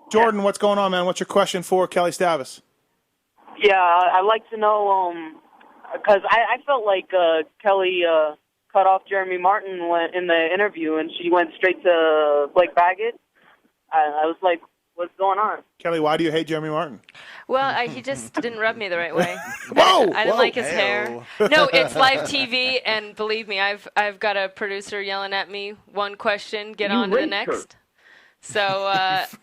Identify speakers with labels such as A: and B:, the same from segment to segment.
A: Jordan, what's going on, man? What's your question for Kelli Stavast?
B: Yeah, I'd like to know, because I felt like Kelly cut off Jeremy Martin in the interview, and she went straight to Blake Baggett. I was like, what's going on?
A: Kelly, why do you hate Jeremy Martin?
C: Well, he just didn't rub me the right way.
A: Whoa!
C: I didn't like his hair. No, it's live TV, and believe me, I've got a producer yelling at me. One question, get on to the next. So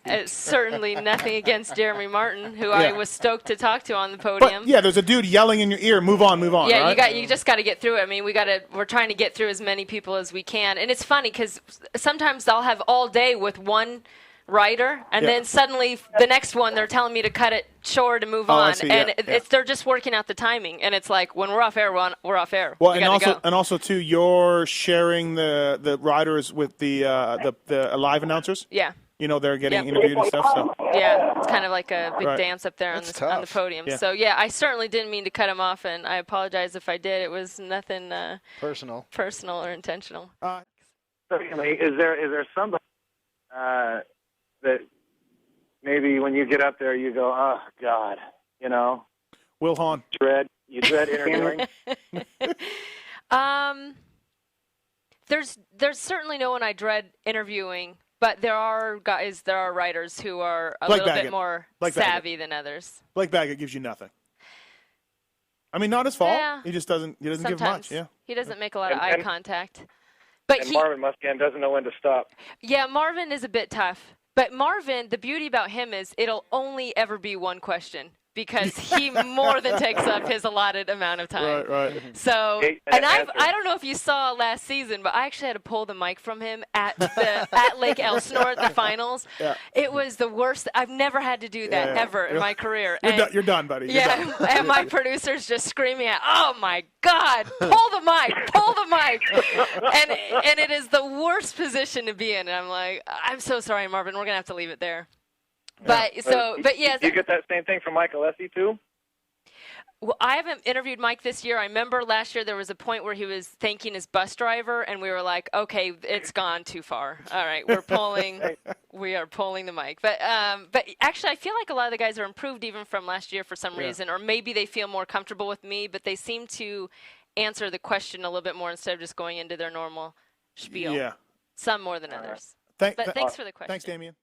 C: it's certainly nothing against Jeremy Martin, who I was stoked to talk to on the podium.
A: But, yeah, there's a dude yelling in your ear, move on,
C: Yeah,
A: right?
C: you just got to get through it. I mean, we're trying to get through as many people as we can. And it's funny because sometimes I'll have all day with one writer, and then suddenly the next one they're telling me to cut it short and move on. And they're just working out the timing. And it's like, when we're off air, we're off air.
A: Well, and also too, you're sharing the riders with the live announcers.
C: Yeah.
A: You know, they're getting interviewed and stuff. So
C: yeah, it's kind of like a big dance up there on the podium.
A: Yeah.
C: So yeah, I certainly didn't mean to cut him off, and I apologize if I did. It was nothing personal or intentional.
D: Secondly, is there somebody that maybe when you get up there you go, oh God, you know?
A: Will Hahn.
D: You dread interviewing?
C: There's certainly no one I dread interviewing, but there are writers who are a little bit more savvy than others.
A: Blake Baggett gives you nothing. I mean, not his fault.
C: Yeah.
A: He just doesn't give much. Yeah.
C: He doesn't make a lot of eye contact. But
D: Marvin Musquin doesn't know when to stop.
C: Yeah, Marvin is a bit tough. But Marvin, the beauty about him is it'll only ever be one question because he more than takes up his allotted amount of time.
A: Right.
C: So, and I don't know if you saw last season, but I actually had to pull the mic from him at Lake Elsinore at the finals. Yeah. It was the worst. I've never had to do that ever in my career.
A: You're done, buddy.
C: Yeah, and my producer's just screaming at, oh my God, pull the mic. And it is the worst position to be in. And I'm like, I'm so sorry, Marvin. We're going to have to leave it there. But yes.
D: You get that same thing from Michael Essie too?
C: Well, I haven't interviewed Mike this year. I remember last year there was a point where he was thanking his bus driver, and we were like, okay, it's gone too far. All right, we are pulling the mic. But actually, I feel like a lot of the guys are improved even from last year for some reason, or maybe they feel more comfortable with me, but they seem to answer the question a little bit more instead of just going into their normal spiel.
A: Yeah.
C: Some more than others.
A: Thanks
C: for the question.
A: Thanks, Damien.